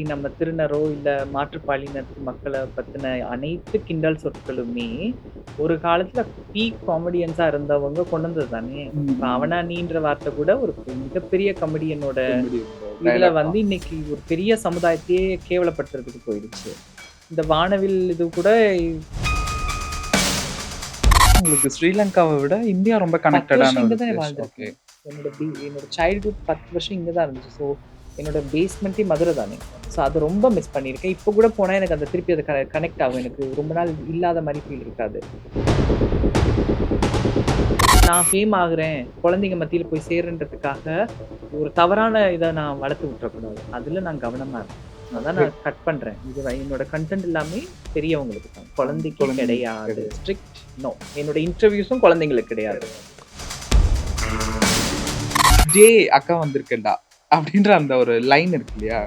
நம்ம திருநரோ, இல்ல மாற்றுப்பாலினத்து மக்கள பத்தின அனைத்து கிண்டல் சொற்களுமே, ஒரு காலத்துல பீக் காமெடியன்ஸா இருந்தவங்க கொண்டு வந்தது தானே! ம், இப்ப ம். அவனா நீன்ற வார்த்தை கூட ஒரு மிகப்பெரிய காமெடியனோட காமெடி இதுல டயலாக் வந்து தான். இன்னைக்கு ஒரு பெரிய சமுதாயத்தையே கேவலப்படுத்துறதுக்கு போயிடுச்சு. இந்த வானவில் இது கூட உங்களுக்கு ஸ்ரீலங்காவ விட இந்தியா ரொம்ப 10 கனெக்டடான வருஷம் இங்க ஒரு தானே பிளேஸ். ஓகே. வாழ்ந்திருக்கேன். என்னோட சைல்ட்ஹுட் 10 வருஷம் இங்க தான் இருந்துச்சு. ஸோ, என்னோட பேஸ்மெண்ட்டே மதுரை தானே! ஸோ, அது ரொம்ப மிஸ் பண்ணியிருக்கேன். இப்ப கூட போனா எனக்கு அந்த திருப்பி அது கனெக்ட் ஆகும். எனக்கு ரொம்ப நாள் இல்லாத மாரி ஃபீல் இருக்காது. நான் ஃபேம் ஆகுறேன், குழந்தைங்க மத்தியில போய் சேர்றேன்றதுக்காக, ஒரு தவறான இத நான் வளர்த்து விட்டுறக்கூடாது. அதுல நான் கவனமா இருக்கேன். அதான் ஓகே. நான் கட் பண்றேன். என்னோட கன்டென்ட் எல்லாமே பெரியவங்களுக்கு தான். குழந்தைக்கு குழந்தைங்களுக்கு கிடையாது. கிடையாது. Strict no. என்னோட இன்டர்வியூஸும் குழந்தைங்களுக்கு கிடையாது. "டேய் அக்கா வந்திருக்கேன்டா" அப்படின்ற அந்த ஒரு லைன் இருக்கு இல்லையா?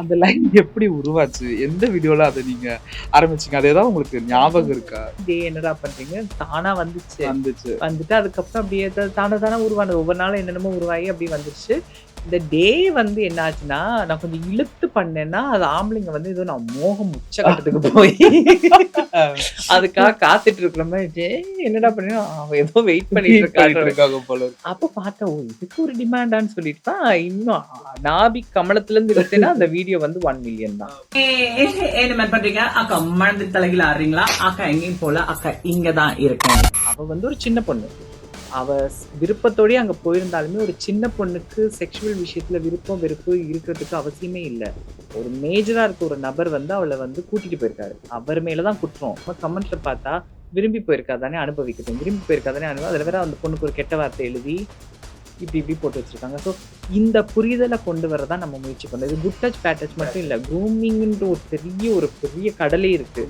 அந்த லைன் எப்படி உருவாச்சு? எந்த வீடியோல அத நீங்க ஆரம்பிச்சீங்க? அது ஏதாவது உங்களுக்கு ஞாபகம் இருக்கா? டேய் என்னடா பண்றீங்க? தானா வந்துச்சு. வந்துச்சு. வந்துட்டு அதுக்கப்புறம் அப்படியே தானா தானா உருவானது. ஒவ்வொரு நாளும் என்னென்னமோ உருவாகி அப்படியே வந்துருச்சு. இந்த டே வந்து என்ன ஆச்சுன்னா, நான் கொஞ்சம் இழுத்து பண்ணேன்னா, அது ஆம்பளைங்க வந்து ஏதோ நான் மோகம் உச்சகட்டத்துக்கு போய் அதுக்காக காத்துட்டு இருக்கிற மாரி, "டேய் என்னடா பண்ண?" அவன் ஏதோ வெயிட் பண்ணிட்டு வெயிட் பண்ணிட்டு இருக்கான்ற இருக்காங்க போல இருக்கு. அப்ப பார்த்தேன், ஓ! இதுக்கு ஒரு டிமாண்டான்னு சொல்லிட்டு தான் இன்னும் நாபி கமலத்திலருந்து இழுத்தேன்னா, அந்த வீடியோ வந்து 1,000,000 தான். என்ன மாதிரி பண்றீங்க அக்கா மணந்து தலைகீழ ஆடுறீங்களா அக்கா எங்கேயும் போல அக்கா இங்க தான் இருக்கேன். அவ வந்து ஒரு சின்ன பொண்ணு. அவ விருப்பத்தோடயே அங்க போயிருந்தாலுமே, ஒரு சின்ன பொண்ணுக்கு செக்சுவல் விஷயத்துல விருப்பம், வெறுப்பு இருக்கிறதுக்கு அவசியமே இல்ல. ஒரு மேஜரா இருக்க ஒரு நபர் வந்து அவள வந்து கூட்டிட்டு போயிருக்காரு. அவர் மேல தான் குற்றம். கமெண்ட்ல பார்த்தா, விரும்பி போயிருக்கா தானே அனுபவிக்கட்டும். விரும்பி போயிருக்கா தானே அதுல வேற அந்த பொண்ணுக்கு ஒரு கெட்ட வார்த்தை எழுதி, இப்டி இப்டி போட்டு வச்சிருக்காங்க. ஸோ, இந்த புரிதல கொண்டு வர தான் நம்ம முயற்சி பண்ணோம். இது குட் டச், பேட் டச் மட்டும் இல்ல. க்ரூமிங்ன்ற ஒரு பெரிய கடலே இருக்கு.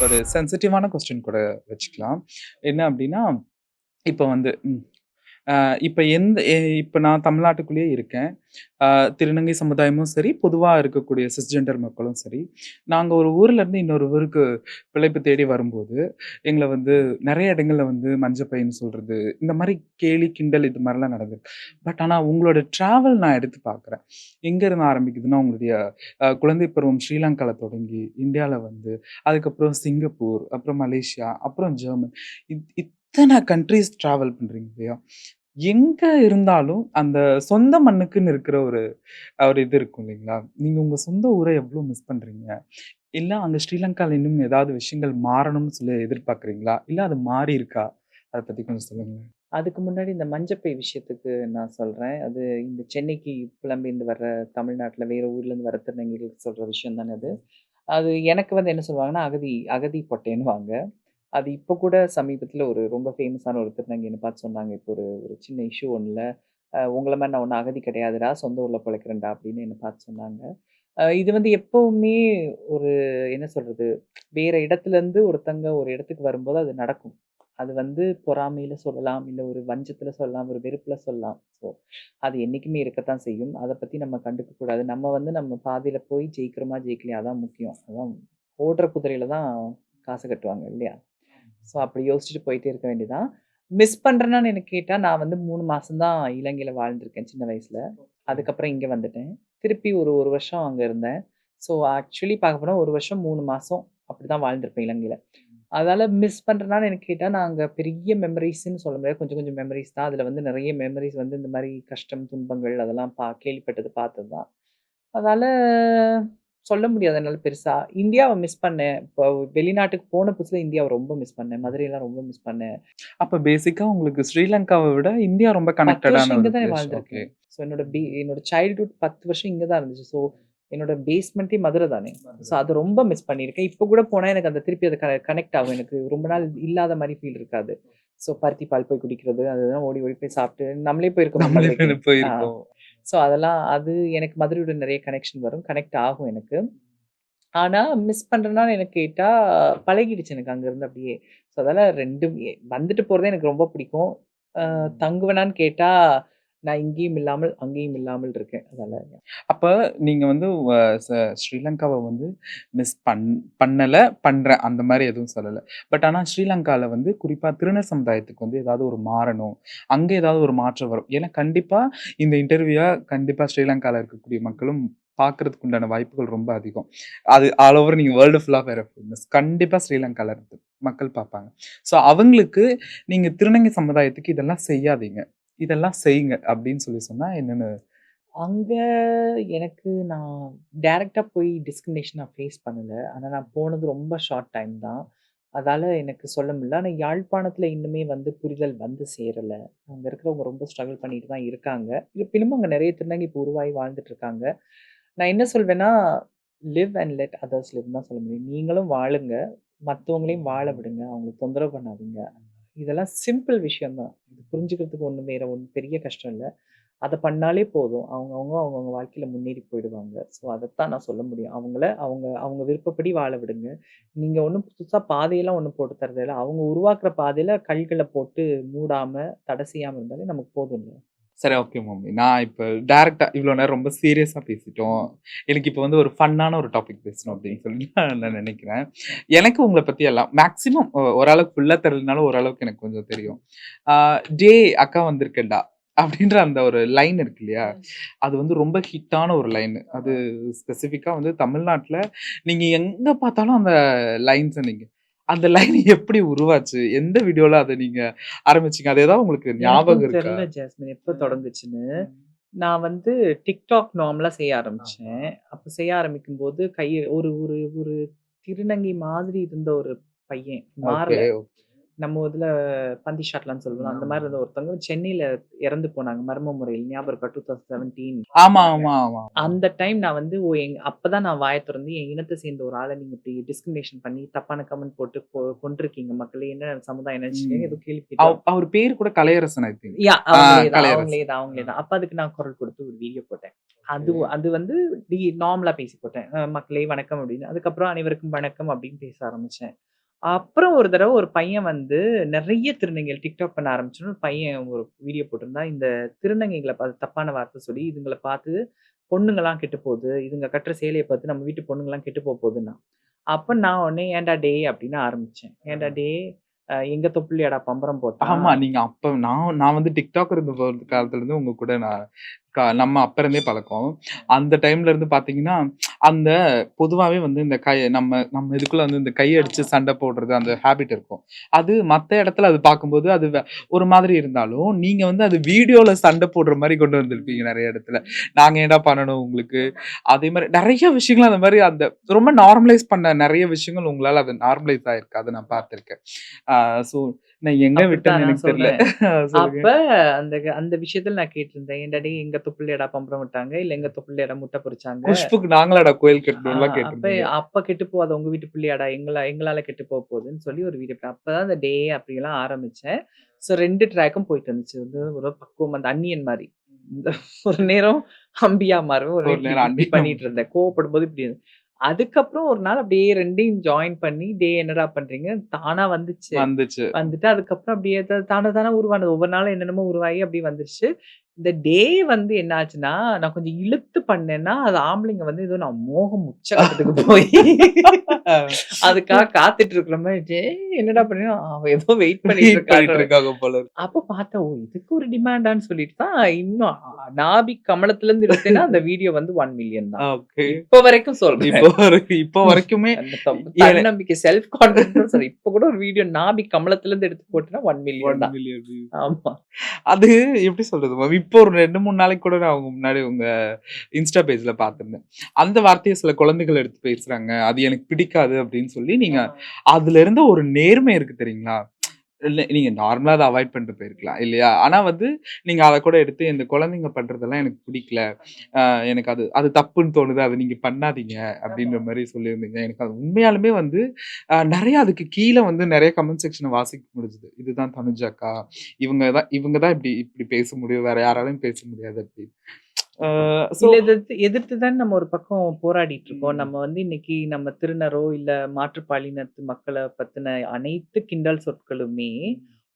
ஒரு சென்சிட்டிவான கொஸ்டின் கூட வச்சுக்கலாம். என்ன அப்படின்னா, இப்ப வந்து இப்ப இப்ப நான் தமிழ்நாட்டுக்குள்ளேயே இருக்கேன். அ திருநங்கை சமுதாயமும் சரி, பொதுவா இருக்கக்கூடிய சிஸ்ஜெண்டர் மக்களும் சரி, நாங்க ஒரு ஊர்ல இருந்து இன்னொரு ஊருக்கு பிழைப்பு தேடி வரும்போது, எங்கள வந்து நெறைய இடங்கள்ல வந்து மஞ்ச பைன்னு சொல்றது, இந்த மாரி கேலி, கிண்டல் இது மாரிலாம் நடந்திருக்கு. பட் ஆனா உங்களோட ட்ராவல் நான் எடுத்து பார்க்குறேன். எங்க இருந்து ஆரம்பிக்குதுன்னா, உங்களுடைய குழந்தை பருவம் ஸ்ரீலங்கால தொடங்கி, இந்தியால வந்து, அதுக்கப்புறம் சிங்கப்பூர், அப்புறம் மலேசியா, அப்புறம் ஜெர்மன். இத்தன கண்ட்ரீஸ் ட்ராவல் பண்றீங்க இல்லையா? எங்க இருந்தாலும் அந்த சொந்த மண்ணுக்குன்னு இருக்கிற ஒரு ஒரு இது இருக்கும் இல்லைங்களா? நீங்க உங்க சொந்த ஊர எவ்ளோ மிஸ் பண்றீங்க? இல்ல அங்க ஸ்ரீலங்கால இன்னும் ஏதாவது விஷயங்கள் மாறணும்னு சொல்லி எதிர்பார்க்கிறீங்களா? இல்ல அது மாறியிருக்கா? அத பத்தி கொஞ்சம் சொல்லுங்களேன். அதுக்கு முன்னாடி இந்த மஞ்சப்பை விஷயத்துக்கு நான் சொல்றேன். அது இந்த சென்னைக்கு புலம்பெயர்ந்து வர்ற தமிழ்நாட்ல வேற ஊர்லேருந்து வர திருநங்கைகளுக்கு சொல்ற விஷயம் தானே அது. அது எனக்கு வந்து என்ன சொல்லுவாங்கன்னா, அகதி அகதி பொட்டேன்னுவாங்க. அது இப்ப கூட சமீபத்தில ஒரு ரொம்ப ஃபேமஸான ஒரு திருநங்கை என்ன பார்த்து சொன்னாங்க. இப்போ ஒரு ஒரு சின்ன இஷ்யூ ஒண்ணுல, "உங்கள மாரி நான் ஒண்ணும் அகதி கிடையாதுடா, சொந்த ஊர்ல பொழைக்கிறேன்டா" அப்படின்னு என்ன பார்த்து சொன்னாங்க. இது வந்து எப்பவுமே ஒரு என்ன சொல்றது, வேற இடத்துலருந்து ஒருத்தங்க ஒரு இடத்துக்கு வரும்போது அது நடக்கும். அது வந்து பொறாமையில சொல்லலாம், இல்ல ஒரு வஞ்சத்துல சொல்லலாம், ஒரு வெறுப்புல சொல்லலாம். ஸோ, அது என்னைக்குமே இருக்கத்தான் செய்யும். அத பத்தி நம்ம கண்டுக்க கூடாது. நம்ம வந்து நம்ம பாதையில போய் ஜெயிக்கிறோமா, ஜெயிக்கலையா அதான் முக்கியம். அதான் ஓடுற குதிரையில தான் காச கட்டுவாங்க இல்லையா? ஸோ, அப்படி யோசிச்சுட்டு போயிட்டே இருக்க வேண்டியதான். மிஸ் பண்றேனான்னு என்ன கேட்டா, நான் வந்து 3 மாசம் தான் இலங்கையில வாழ்ந்திருக்கேன் சின்ன வயசுல. அதுக்கப்புறம் இங்க வந்துட்டேன். திருப்பி ஒரு 1 வருஷம் அங்க இருந்தேன். ஸோ, ஆக்சுவலி பார்க்க போனா 1 வருஷம் 3 மாசம் அப்படிதான் வாழ்ந்திருப்பேன் இலங்கையில. அதனால மிஸ் பண்றேனான்னு எனக்கு கேட்டா, நான் அங்க பெரிய மெமரீஸ்ன்னு சொல்ல முடியாது. கொஞ்சம் கொஞ்சம் மெமரீஸ் தான். அதுல வந்து நெறைய மெமரீஸ் வந்து இந்த மாரி கஷ்டம், துன்பங்கள் அதெல்லாம் கேள்விப்பட்டது, பார்த்தது தான். அதனால சொல்ல முடியாது என்னால பெருசா. இந்தியாவ மிஸ் பண்ணேன். இப்போ வெளிநாட்டுக்கு போன புதுசுல இந்தியாவ ரொம்ப மிஸ் பண்ணேன். மதுரையெல்லாம் ரொம்ப மிஸ் பண்ணேன். அப்ப பேசிக்கா உங்களுக்கு ஸ்ரீலங்காவ விட இந்தியா ரொம்ப 10 வருஷம் கனெக்டடான இங்க ஒரு தானே பிளேஸ். ஓகே. வாழ்ந்திருக்கேன். ஸோ என்னோட சைல்ட்ஹுட் 10 வருஷம் இங்க தான் இருந்துச்சு. ஸோ என்னோட பேஸ்மெண்ட்டே மதுரை தானே. ஸோ அத ரொம்ப மிஸ் பண்ணியிருக்கேன். இப்ப கூட போனா எனக்கு அந்த திருப்பி அது கனெக்ட் ஆகும். எனக்கு ரொம்ப நாள் இல்லாத மாரி ஃபீல் இருக்காது. ஸோ பருத்தி பால் போய் குடிக்கிறது, அதுதான் ஓடி ஓடி போய் சாப்பிட்டு நம்மளே போயிருக்கோமே நம்மளே மதுரைக்கு. ஆ. போயிருக்கோம். ஸோ அதெல்லாம் அது எனக்கு மதுரையோட நெறைய கனெக்ஷன் வரும். கனெக்ட் ஆகும் எனக்கு. ஆனா மிஸ் பண்றேனான்னு எனக்கு கேட்டா, பழகிடுச்சு எனக்கு அங்க இருந்து அப்படியே. ஸோ அதால 2 வந்துட்டு போறது எனக்கு ரொம்ப பிடிக்கும். தங்குவேனான்னு கேட்டா, நான் இங்கேயும் இல்லாமல், அங்கேயும் இல்லாமல் இருக்கேன். அதனால அப்ப நீங்க வந்து ஸ்ரீலங்காவ வந்து மிஸ் பண்ணல, பண்றேன் அந்த மாரி எதுவும் சொல்லல. பட் ஆனா ஸ்ரீலங்கால வந்து குறிப்பா திருநர் சமுதாயத்துக்கு வந்து ஏதாவது ஒரு மாறணும். அங்க ஏதாவது ஒரு மாற்றம் வரும். ஏன்னா கண்டிப்பா இந்த இன்டர்வியூவ கண்டிப்பா ஸ்ரீலங்கால இருக்கக்கூடிய மக்களும் பார்க்கறதுக்கு உண்டான வாய்ப்புகள் ரொம்ப அதிகம். அது ஆல் ஓவர் நீங்க வேர்ல்டு ஃபுல்லா வேற ஃபேமஸ். கண்டிப்பா ஸ்ரீலங்கால இருந்து மக்கள் பார்ப்பாங்க. ஸோ அவங்களுக்கு நீங்க திருநங்கை சமுதாயத்துக்கு இதெல்லாம் செய்யாதீங்க. இதெல்லாம் செய்யுங்க அப்படின்னு சொல்லி சொன்னா என்னன்னு அங்க எனக்கு நான் டைரக்ட்டா போய் டிஸ்கிரிமினேஷன் நான் ஃபேஸ் பண்ணல. ஆனா நான் போனது ரொம்ப ஷார்ட் டைம் தான். அதால எனக்கு சொல்ல முடியல. ஆனா யாழ்ப்பாணத்துல இன்னுமே வந்து புரிதல் வந்து சேரல. அங்க இருக்கிறவங்க ரொம்ப ஸ்ட்ரகிள் பண்ணிட்டு தான் இருக்காங்க. இருப்பினும் அங்க நெறைய திருநங்கை இப்ப உருவாகி வாழ்ந்துட்டு இருக்காங்க. நான் என்ன சொல்வேன்னா, லிவ் அண்ட் லெட் அதர்ஸ் லிவ்ன்னு தான் சொல்ல முடியும். நீங்களும் வாழுங்க. மத்தவங்களையும் வாழ விடுங்க. அவங்கள தொந்தரவு பண்ணாதீங்க. இதெல்லாம் சிம்பிள் விஷயம் தான். இது புரிஞ்சுக்கிறதுக்கு ஒண்ணும் பெரிய கஷ்டம் இல்ல. அத பண்ணாலே போதும். அவங்கவங்க வாழ்க்கையில முன்னேறி போயிடுவாங்க. ஸோ அதத்தான் நான் சொல்ல முடியும். அவங்கள அவங்க அவங்க விருப்பப்படி வாழ விடுங்க. நீங்க ஒண்ணும் புதுசா பாதையெல்லாம் ஒண்ணும் போட்டு தர்றதில்ல. அவங்க உருவாக்குற பாதையில கல்கள போட்டு மூடாம, தடை செய்யாம இருந்தாலே நமக்கு போதும்ல. சரி, ஓகே மம்மி. நான் இப்ப டைரக்ட்டா இவ்ளோ நேரம் ரொம்ப சீரியஸா பேசிட்டோம். எனக்கு இப்ப வந்து ஒரு ஃபன்னான ஒரு டாபிக் பேசணும் அப்படின்னு சொல்லி நான் நெனைக்கிறேன். எனக்கு உங்கள பத்தி எல்லாம் மேக்ஸிமம் ஓரளவுக்கு ஃபுல்லா தெரியலனாலும் ஓரளவுக்கு எனக்கு கொஞ்சம் தெரியும். ஆ "டே அக்கா வந்திருக்கேன்டா" அப்படின்ற அந்த ஒரு லைன் இருக்கு இல்லையா? அது வந்து ரொம்ப ஹிட்டான ஒரு லைன். அது ஸ்பெசிஃபிக்கா வந்து தமிழ்நாட்டுல நீங்க எங்க பார்த்தாலும் அந்த லைன்ஸ நீங்க அந்த லைன் எப்படி உருவாச்சு? எந்த வீடியோல அத நீங்க ஆரம்பிச்சீங்க? அது ஏதாவது உங்களுக்கு எனக்கும் ஞாபகம் இருக்கா? தெரியல ஜாஸ்மின் எப்ப தொடங்குச்சுன்னு. நான் வந்து TikTok நார்மலா செய்ய ஆரம்பிச்சேன். அப்ப செய்ய ஆரம்பிக்கும்போது ஒரு ஒரு ஒரு திருநங்கை மாதிரி இருந்த ஒரு பையன். ஓகே. மாறல. நம்ம இதுல பந்தி ஷாட்லான்னு சொல்லுவோம். அந்த மாரி இருந்த ஒருத்தவங்க சென்னையில இறந்து போனாங்க. மர்ம முறையில். ஞாபகம் இருக்கா? 2017. ஆமா, ஆமா, ஆமா. அந்த டைம் நான் வந்து அப்பதான் நான் வாய தொறந்து என் இனத்த சேர்ந்த ஒரு ஆள நீங்க இப்படி டிஸ்கிரிமினேஷன் பண்ணி தப்பான கமெண்ட் போட்டு கொன்றுருக்கீங்க மக்களே. என்ன சமுதாயம் ம். நினைச்சுக்கங்க. ஏதோ கேள்வி கேட்டு அவர் பேரு கூட கலையரசன் ஐ திங்க். அவங்களே தான், அவங்களே கலையரசன். தான், அவங்களே தான். அப்ப அதுக்கு நான் குரல் கொடுத்து ஒரு வீடியோ போட்டேன். அது ஓகே. அது வந்து நார்மலா பேசி போட்டேன். மக்களே வணக்கம் அப்படின்னு. அதுக்கப்புறம் அனைவருக்கும் வணக்கம் அப்படின்னு பேச ஆரம்பிச்சேன். அப்புறம் ஒரு தடவ ஒரு பையன் வந்து நெறைய திருநங்கைகள் டிக்டாக் பண்ண ஆரம்பிச்சோனே, ஒரு பையன் ஒரு வீடியோ போட்டிருந்தான். இந்த திருநங்கைகள பார்த்து தப்பான வார்த்தை சொல்லி, இதுங்கள பார்த்து பொண்ணுங்கலாம் கெட்டு போகுது. இதுங்க கட்டுற சேலைய பார்த்து நம்ம வீட்டு பொண்ணுங்கலாம் கெட்டு போகுதுன்னான். அப்ப நான் உடனே ஏன்டா டேய் அப்படின்னு ஆரம்பிச்சேன். ஏன்டா டேய் எங்க தொப்புளியாடா பம்பரம் போட்டான். ஆமா. நீங்க அப்ப நான் நான் வந்து டிக்டாக் இருந்த காலத்துல இருந்து உங்க கூட நான் நம்ம அப்ப இருந்தே பழக்கம். அந்த டைம்ல இருந்து பார்த்தீங்கன்னா, அந்த பொதுவாவே வந்து இந்த நம்ம நம்ம இதுக்குள்ள வந்து இந்த கை அடிச்சு சண்டை போடுறது அந்த ஹேபிட் இருக்கும். அது மத்த இடத்துல அது பார்க்கும்போது அது ஒரு மாதிரி இருந்தாலும், நீங்க வந்து அது வீடியோல சண்டை போடுற மாரி கொண்டு வந்திருப்பீங்க நெறைய இடத்துல. நாங்க ஏன்டா பண்ணணும் உங்களுக்கு? அதே மாரி நெறைய விஷயங்கள் அந்த மாரி அந்த ரொம்ப நார்மலைஸ் பண்ண நெறைய விஷயங்கள் உங்களால அது நார்மலைஸ் ஆயிருக்கு. அத நான் பார்த்திருக்கேன். ஸோ நான் எங்க அப்படித்தான் விட்டேன்னு நான் எனக்கு தெரியல. சொல்றேன். சொல்லுங்க. அப்ப அந்த விஷயத்துல நான் கேட்டிருந்தேன். "ஏன்டா டேய் எங்க தொப்புள்ளையாடா பம்பரம் விட்டாங்க? இல்ல எங்க தொப்புள்ளையாடா முட்டை பொரிச்சாங்க? குஷ்புக்கு நாங்களாடா கோயில் ஆ கட்டணும்லாம் அப்ப கேட்டிருந்தீங்க. அப்ப கெட்டு போகாத உங்க வீட்டு பிள்ளையாடா? எங்களால கெட்டு போகுதுன்னு" சொல்லி ஒரு வீடியோ அப்பதான் அந்த டே அப்படிலாம் ஆரம்பிச்சேன். ஸோ 2 ட்ராக்கும் போயிட்டு இருந்துச்சு. வந்து ஒரு பக்குவம் அந்த அந்நியன் மாரி. இந்த ஒரு நேரம் அம்பியா மாறுவேன். ஒரு ஒரு நேரம் நேரம் இப்படி அந்நியன் பண்ணிட்டு இருந்தேன். கோவப்படும்போது இப்படி அதுக்கப்புறம் ஒரு நாள் அப்படியே 2யும் ஜாயின் பண்ணி, "டே என்னடா பண்றீங்க?" தானா வந்துச்சு. வந்துச்சு. வந்துட்டு அதுக்கப்புறம் அப்படியே தானா உருவானது. ஒவ்வொரு நாளும் என்னென்னமோ உருவாகி அப்படியே வந்துருச்சு. இந்த டே வந்து என்ன ஆச்சுன்னா, நான் கொஞ்சம் இழுத்து பண்ணேன்னா, அது ஆம்பளைங்க வந்து ஏதோ நான் மோகம் உச்சகட்டத்துக்கு போய் அதுக்காக காத்துட்டு இருக்கிற மாரி, "டேய் என்னடா பண்ணீங்க?" அவ ஏதோ வெயிட் பண்ணிட்டு வெயிட் இருக்கான்ற பண்ணிட்டு இருக்காங்க போல இருக்கு. அப்ப பார்த்தேன், ஓ! இதுக்கு ஒரு டிமாண்டான்னு சொல்லிட்டு தான் இன்னும் நாபி கமலத்திலருந்து எடுத்தேன்னா, அந்த வீடியோ வந்து 1,000,000 தான். ஓகே. இப்ப வரைக்கும் சொல்றேன். இப்போ வரைக்குமே அந்த என தன்னம்பிக்கை செல்ஃப் கான்ஃபிடன்ஸ் சொல்றேன். இப்ப கூட ஒரு வீடியோ நாபி கமலத்திலருந்து எடுத்து போட்டேன்னா 1,000,000 தான். 1,000,000 வியூஸ். ஆமா. அது எப்படி சொல்றது மேம்? இப்போ ஒரு 2, 3 நாளைக்கு கூட நான் உங்க முன்னாடி உங்க இன்ஸ்டா பேஜ்ல பார்த்திருந்தேன். அந்த வார்த்தைய சில குழந்தைகள் எடுத்து பேசுறாங்க. அது எனக்கு பிடிக்காது அப்படின்னு சொல்லி நீங்க அதுல இருந்த ஒரு நேர்மை இருக்கு தெரியுங்களா? இல்ல நீங்க நார்மலா அத அவாய்ட் பண்ணிட்டு போயிருக்கலாம் இல்லையா? ஆனா வந்து நீங்க அத கூட எடுத்து இந்த குழந்தைங்க பண்றதெல்லாம் எனக்கு பிடிக்கல. அ எனக்கு அது அது தப்புன்னு தோணுது. அத நீங்க பண்ணாதீங்க அப்படின்ற மாரி சொல்லியிருந்தீங்க. எனக்கு அது உண்மையாலுமே வந்து நெறைய அதுக்கு கீழ வந்து நெறைய கமெண்ட் செக்ஷன வாசிக்க முடிஞ்சது. இதுதான் தனுஜா அக்கா. இவங்க தான் இப்படி இப்படி பேச முடியும். வேற யாராலயும் பேச முடியாது அப்படின்னு. அ சோ இல்ல எதிர்த்து தான் நம்ம ஒரு பக்கம் போராடிட்டு இருக்கோம். ம். நம்ம வந்து இன்னைக்கு நம்ம திருநரோ, இல்ல மாற்றுப்பாலினத்து மக்கள பத்தின அனைத்து கிண்டல் சொற்களுமே,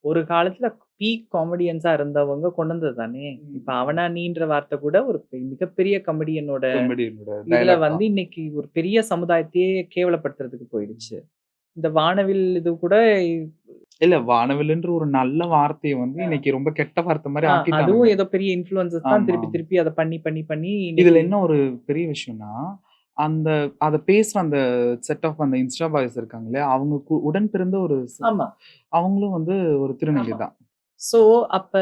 ஒரு காலத்துல பீக் காமெடியன்ஸா இருந்தவங்க கொண்டு வந்தது தானே. இப்ப அவனா நீன்ற வார்த்தை கூட ஒரு மிகப்பெரிய காமெடியனோட காமெடியனோட இதுல டயலாக் வந்து தான். இன்னைக்கு ஒரு பெரிய சமுதாயத்தையே கேவலப்படுத்துறதுக்கு போயிடுச்சு. இந்த வானவில் இது கூட இல்ல வானவில்லுன்ற ஒரு நல்ல வார்த்தைய வந்து இன்னைக்கு ரொம்ப கெட்ட வார்த்தை மாரி அதுவும் ஆக்கிட்டானுங்க. ஏதோ பெரிய இன்ஃப்ளூயன்சர்ஸ் தான் ஆமா. திருப்பி திருப்பி அத பண்ணி பண்ணி பண்ணி இதுல இன்னைக்கு என்ன ஒரு பெரிய விஷயம்னா, அந்த அத பேசுற அந்த செட் ஆஃப் அந்த இன்ஸ்டா பாய்ஸ் இருக்காங்களே, அவங்க உடன் பிறந்த ஒரு ஆமா. அவங்களும் வந்து ஒரு திருநங்கை தான். ஸோ, அப்ப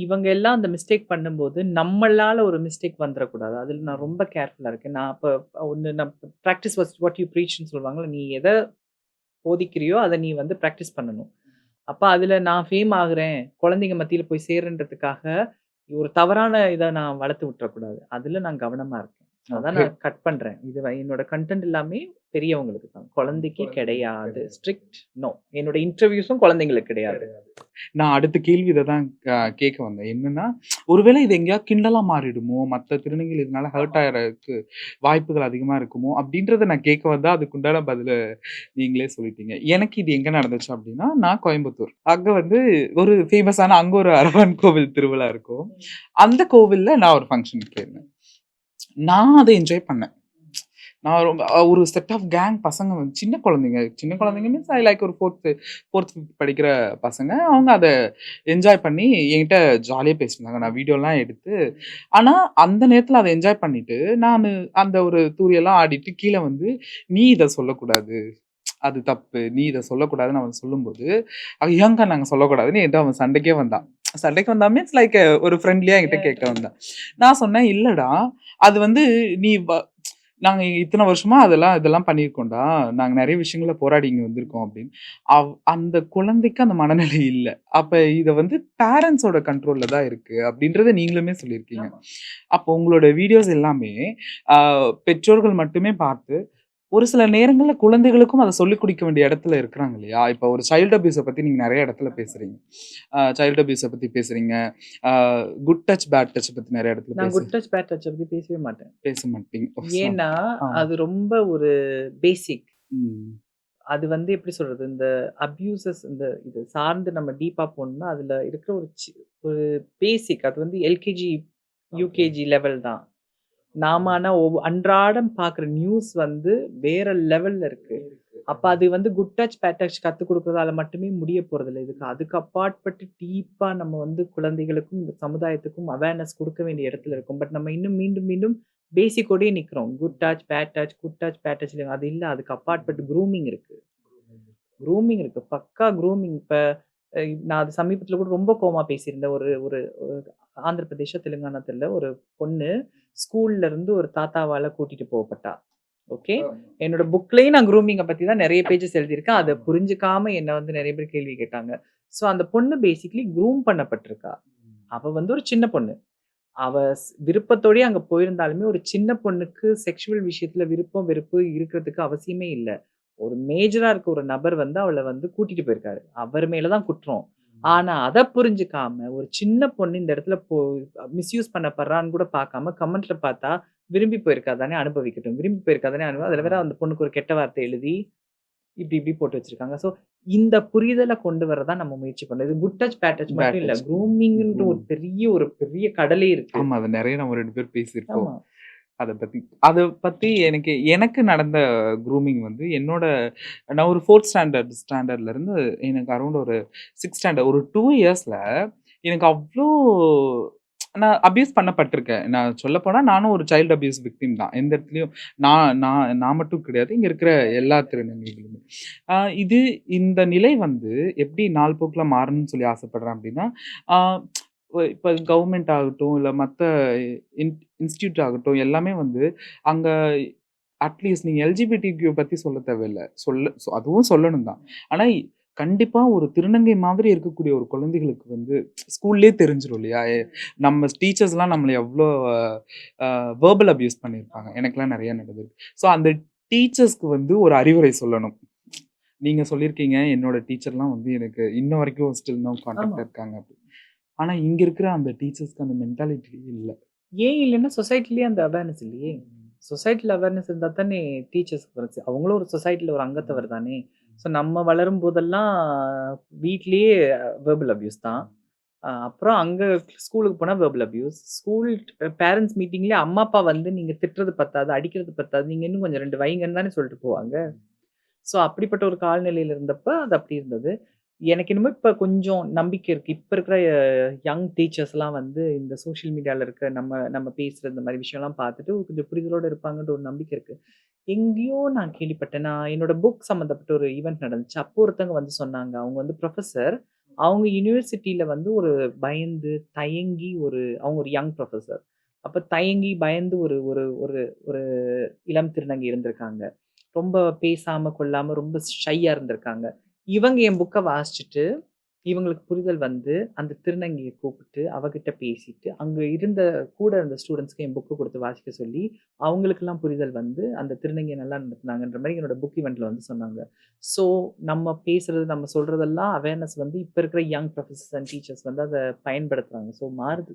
இவங்க எல்லாம் அந்த மிஸ்டேக் பண்ணும்போது, நம்மளால ஒரு மிஸ்டேக் வந்துறக்கூடாது. அதுல நான் ரொம்ப கேர்ஃபுல்லா இருக்கேன். நான் அப்ப ஒண்ணு நான் பிராக்டிஸ் வாட் யூ ப்ரீச்ன்னு சொல்லுவாங்கல்ல. நீ எத போதிக்கிறியோ, அத நீ வந்து பிராக்டிஸ் பண்ணணும். அப்ப அதுல நான் ஃபேம் ஆகுறேன், குழந்தைங்க மத்தியில போய் சேர்றேன்றதுக்காக, ஒரு தவறான இத நான் வளர்த்து விட்டுறக்கூடாது. அதுல நான் கவனமா இருக்கேன். அதான் ஓகே. நான் கட் பண்றேன். இது என்னோட கன்டென்ட் எல்லாமே பெரியவங்களுக்கு தான். குழந்தைக்கு கிடையாது. Strict no. என்னோட இன்டர்வியூஸும் குழந்தைங்களுக்கு கிடையாது. நான் அடுத்த கேள்வி இத தான் கேட்க வந்தேன். என்னன்னா, ஒருவேளை இது எங்கேயாவது கிண்டலா மாறிடுமோ? மத்த திருநங்கைகள் இதனால ஹர்ட் ஆகுறதுக்கு வாய்ப்புகள் அதிகமா இருக்குமோ? அப்படின்றத நான் கேட்க வந்தா, அதுக்கு உண்டான பதில நீங்களே சொல்லிட்டீங்க. எனக்கு இது எங்க நடந்துச்சு அப்படின்னா, நான் கோயம்புத்தூர். அங்க வந்து ஒரு ஃபேமஸான அங்க ஒரு அரவன் கோவில் திருவிழா இருக்கும். அந்த கோவில்ல நான் ஒரு ஃபங்ஷனுக்கு போயிருந்தேன். நான் அத என்ஜாய் பண்ணேன். நான் ரொம்ப ஒரு செட் ஆஃப் கேங் பசங்க வந்து சின்ன குழந்தைங்க. சின்ன குழந்தைங்க மீன்ஸ் ஐ லைக் ஒரு 4த், 5த் படிக்கிற பசங்க. அவங்க அத என்ஜாய் பண்ணி என்கிட்ட ஜாலியா பேசினாங்க. நான் வீடியோலாம் எடுத்து ஆனா அந்த நேரத்துல அத என்ஜாய் பண்ணிட்டு, நானு அந்த ஒரு தூரியெல்லாம் ஆடிட்டு கீழ வந்து, "நீ இத சொல்லக்கூடாது. அது தப்பு. நீ இத சொல்லக்கூடாதுன்னு" அவன் சொல்லும்போது, ஏங்க நாங்க சொல்லக்கூடாதுன்னு என்ட்ட அவன் சண்டைக்கே வந்தான். சண்டைக்கு வந்தான் மீன்ஸ் லைக் ஒரு ஃப்ரெண்ட்லியா என்கிட்ட கேட்க வந்தான். நான் சொன்னேன், "இல்லடா, அது வந்து நீ நாங்க இத்தன வருஷமா இதெல்லாம் பண்ணியிருக்கோம்டா. நாங்க நெறைய விஷயங்கள்ல போராடி இங்க வந்திருக்கோம்" அப்படின்னு. அந்த குழந்தைக்கு அந்த மனநிலை இல்ல. அப்ப இத வந்து பேரண்ட்ஸோட கண்ட்ரோல்ல தான் இருக்கு அப்படின்றத நீங்களுமே சொல்லியிருக்கீங்க. அப்போ உங்களோட வீடியோஸ் எல்லாமே அ பெற்றோர்கள் மட்டுமே பார்த்து ஒரு சில நேரங்கள்ல குழந்தைகளுக்கும் அத சொல்லிக் குடுக்க வேண்டிய இடத்துல இருக்கிறாங்க இல்லையா? இப்ப ஒரு சைல்ட் அபியூஸ பத்தி நீங்க நெறைய இடத்துல பேசுறீங்க. சைல்ட் அபியூஸ பத்தி பேசுறீங்க. A good touch, bad touch பத்தி நெறைய இடத்துல நான் குட் டச், பேட் டச்ச பத்தி பேசவே மாட்டேன். பேச மாட்டீங்க. ஏன்னா, ஆ. அது ரொம்ப ஒரு பேசிக். ம். அது வந்து எப்படி சொல்றது? இந்த அப்யூசஸ் இது சார்ந்து நம்ம டீப்பா போனோம்னா, அதுல இருக்கிற ஒரு பேசிக் அது வந்து எல்கேஜி, யுகேஜி லெவல் தான். நாம ஆனா அன்றாடம் பார்க்குற நியூஸ் வந்து வேற லெவல்ல இருக்கு. அப்ப அது வந்து குட் டச், பேட் டச் கத்துக் குடுக்குறதால மட்டுமே முடிய போறதில்ல. அதுக்கு அப்பாற்பட்டு டீப்பா நம்ம வந்து குழந்தைகளுக்கும், இந்த சமுதாயத்துக்கும் அவேர்னஸ் குடுக்க வேண்டிய இடத்துல இருக்கோம். பட் நம்ம இன்னும் மீண்டும், மீண்டும் பேசிக்கோடயே நிக்கிறோம். Good touch, bad touch, good touch, bad touch அது இல்ல. அதுக்கு அப்பாற்பட்டு க்ரூமிங் இருக்கு. க்ரூமிங் இருக்கு. பக்கா க்ரூமிங். இப்ப நான் அது சமீபத்தில கூட ரொம்ப கோவமா பேசியிருந்தேன். ஒரு ஒரு ஒரு ஆந்திர பிரதேஷா, தெலுங்கானா தெர்ல. ஒரு பொண்ணு ஸ்கூல்ல இருந்து ஒரு தாத்தாவால கூட்டிட்டு போகப்பட்டா. ஓகே. என்னோட புக்லயும் நான் க்ரூமிங்க பத்தி தான் நெறைய பேஜஸ் எழுதியிருக்கேன். அத புரிஞ்சுக்காம என்ன வந்து நெறைய பேர் கேள்வி கேட்டாங்க. ஸோ அந்த பொண்ணு பேசிக்கலி க்ரூம் பண்ணப்பட்டிருக்கா. அவ வந்து ஒரு சின்ன பொண்ணு. அவ விருப்பத்தோடயே அங்க போயிருந்தாலுமே, ஒரு சின்ன பொண்ணுக்கு செக்சுவல் விஷயத்துல விருப்பம், வெறுப்பு இருக்கிறதுக்கு அவசியமே இல்ல. ஒரு மேஜரா இருக்க ஒரு நபர் வந்து அவள வந்து கூட்டிட்டு போயிருக்காரு. அவர் மேல தான் குற்றம். ஆனா, அத புரிஞ்சுக்காம, ஒரு சின்ன பொண்ணு இந்த இடத்துல மிஸ்யூஸ் பண்ணப்படுறான்னு கூட பார்க்காம, கமெண்ட்ல பார்த்தா, விரும்பி போயிருக்கா தானே அனுபவிக்கட்டும். விரும்பி போயிருக்கா தானே அதுல வேற அந்த பொண்ணுக்கு ஒரு கெட்ட வார்த்தை எழுதி, இப்டி இப்டி போட்டு வச்சிருக்காங்க. ஸோ, இந்த புரிதல கொண்டு வர தான் நம்ம முயற்சி பண்ணணும். இது good touch, bad touch bad மட்டும் இல்ல. டச். க்ரூமிங்ன்ற ம். ஒரு பெரிய கடலே இருக்கு. ஆமா. அது நெறைய நம்ம 2 பேரும் பேசியிருக்கோம். ஆமா. அத பத்தி எனக்கு நடந்த க்ரூமிங் வந்து நான் ஒரு 4த் ஸ்டாண்டர்ட்ல இருந்து எனக்கு அரவுண்ட் ஒரு 6 ஸ்டாண்டர்ட் ஒரு 2 இயர்ஸ்ல எனக்கு அவ்ளோ நான் அபியூஸ் பண்ணப்பட்டுருக்கேன். நான் சொல்லப்போனா நானும் ஒரு சைல்ட் அபியூஸ் விக்டிம் தான். எந்த இடத்துலயும் நான் நான் நான் மட்டும் கிடையாது. இங்க இருக்கிற எல்லா திருநங்கைகளுமே. அ இது இந்த நிலை வந்து எப்படி நாள் போக்குல மாறணும்னு சொல்லி ஆசைப்படுறேன் அப்படின்னா, ஆ இப்ப கவர்மெண்ட் ஆகட்டும், இல்ல மத்த இன் இன்ஸ்டிடியூட் ஆகட்டும், எல்லாமே வந்து அங்க அட்லீஸ்ட் நீங்க எல்ஜிபிடிக்யூ பத்தி சொல்ல தேவையில்ல. அதுவும் சொல்லணும் தான். ஆனா கண்டிப்பா ஒரு திருநங்கை மாதிரி இருக்கக்கூடிய ஒரு குழந்தைகளுக்கு வந்து ஸ்கூல்லயே தெரிஞ்சிரும் இல்லையா? நம்ம டீச்சர்ஸ்லாம் நம்மள எவ்ளோ வெர்பல் அபியூஸ் பண்ணியிருப்பாங்க. எனக்கெல்லாம் நெறைய நடந்திருக்கு. ஸோ அந்த டீச்சர்ஸ்க்கு வந்து ஒரு அறிவுரை சொல்லணும். நீங்க சொல்லியிருக்கீங்க, என்னோட டீச்சர்லாம் வந்து எனக்கு இன்ன வரைக்கும் ஸ்டில் நவ் ஆமா. கான்டாக்ட்ல இருக்காங்க அப்படின்னு. ஆனா இங்க இருக்கிற அந்த டீச்சர்ஸ்க்கு அந்த மென்டாலிட்டி இல்ல. ஏன் இல்லன்னா சொசைட்டிலயே அந்த அவேர்னஸ் இல்லையே! சொசைட்டில அவேர்னஸ் இருந்தா தானே டீச்சர்ஸ்க்கு வருது. அவங்களும் ஒரு சொசைட்டில ஒரு அங்கத்தவர் தானே! ஸோ நம்ம வளரும் போதெல்லாம் வீட்லயே வெர்பல் அபியூஸ் தான். அப்புறம் அங்க ஸ்கூலுக்கு போனா வெர்பல் அபியூஸ். ஸ்கூல் பேரண்ட்ஸ் மீட்டிங்லயே அம்மா, அப்பா வந்து நீங்க திட்டுறது பத்தாது, அடிக்கிறது பத்தாது. நீங்க இன்னும் கொஞ்சம் 2 வைங்கன்னு தானே சொல்லிட்டு போவாங்க. ஸோ அப்படிப்பட்ட ஒரு காலநிலையில இருந்தப்ப அது அப்படி இருந்தது. எனக்கு என்னமோ இப்ப கொஞ்சம் நம்பிக்கை இருக்கு. இப்ப இருக்கிற யங் டீச்சர்ஸ்லாம் வந்து இந்த சோசியல் மீடியால இருக்க நம்ம நம்ம பேசுற இந்த மாரி விஷயம்லாம் பார்த்துட்டு கொஞ்சம் புரிதலோட இருப்பாங்கன்ற ஒரு நம்பிக்கை இருக்கு. எங்கேயோ நான் கேள்விப்பட்டேன். நான் என்னோட புக் சம்மந்தப்பட்ட ஒரு ஈவென்ட் நடந்துச்சு. அப்போ ஒருத்தவங்க வந்து சொன்னாங்க. அவங்க வந்து புரொஃபசர். அவங்க யுனிவர்சிட்டில வந்து ஒரு பயந்து, தயங்கி அவங்க ஒரு யங் புரொஃபசர். அப்ப தயங்கி, பயந்து ஒரு ஒரு ஒரு ஒரு இளம் திருநங்கை இருந்திருக்காங்க. ரொம்ப பேசாம, கொள்ளாம ரொம்ப ஷையா இருந்திருக்காங்க. இவங்க என் புக்க வாசிச்சுட்டு, இவங்களுக்கு புரிதல் வந்து, அந்த திருநங்கைய கூப்பிட்டு, அவகிட்ட பேசிட்டு, அங்க கூட இருந்த ஸ்டூடண்ட்ஸ்க்கு என் புக்க குடுத்து வாசிக்க சொல்லி, அவங்களுக்கெல்லாம் புரிதல் வந்து, அந்த திருநங்கைய நல்லா நடத்துனாங்கன்ற மாரி என்னோட புக் ஈவென்ட்ல வந்து சொன்னாங்க. ஸோ, நம்ம பேசுறது, நம்ம சொல்றதெல்லாம் அவேர்னஸ் வந்து இப்ப இருக்கிற யங் புரொஃபசர்ஸ் அண்ட் டீச்சர்ஸ் வந்து அத பயன்படுத்துறாங்க. ஸோ மாறுது.